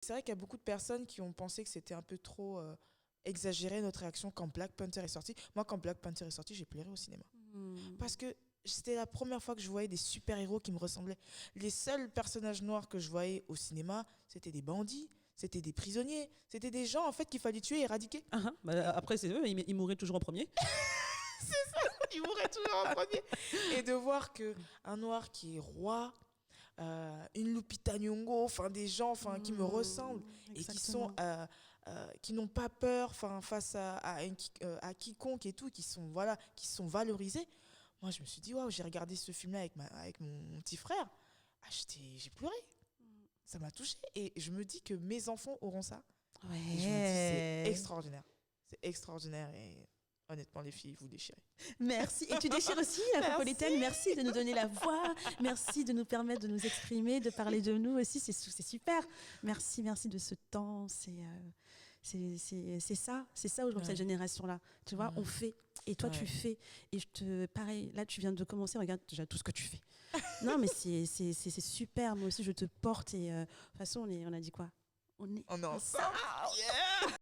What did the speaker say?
C'est vrai qu'il y a beaucoup de personnes qui ont pensé que c'était un peu trop exagéré notre réaction quand Black Panther est sorti. Moi, quand Black Panther est sorti, j'ai pleuré au cinéma. Parce que c'était la première fois que je voyais des super-héros qui me ressemblaient. Les seuls personnages noirs que je voyais au cinéma, c'était des bandits, c'était des prisonniers, c'était des gens en fait qu'il fallait tuer et éradiquer. Après, c'est eux, ils mourraient toujours en premier. Ils mourraient toujours en premier. Et de voir qu'un noir qui est roi, une Lupita Nyong'o, enfin des gens qui me ressemblent et qui n'ont pas peur face à quiconque et tout, qui sont valorisés. Moi, je me suis dit waouh, j'ai regardé ce film-là avec mon petit frère. J'ai pleuré. Ça m'a touchée et je me dis que mes enfants auront ça. Ouais. Et je me dis c'est extraordinaire. C'est extraordinaire et honnêtement, les filles, vous déchirez. Merci. Et tu déchires aussi, Afropolitaine. Merci de nous donner la voix. Merci de nous permettre de nous exprimer, de parler de nous aussi. C'est super. Merci de ce temps. C'est ça aujourd'hui, cette génération-là. Tu vois, on fait. Et toi, tu fais. Et pareil, là, tu viens de commencer. Regarde déjà tout ce que tu fais. Non, mais c'est super. Moi aussi, je te porte. Et de toute façon, on a dit quoi? On est ensemble. Yeah.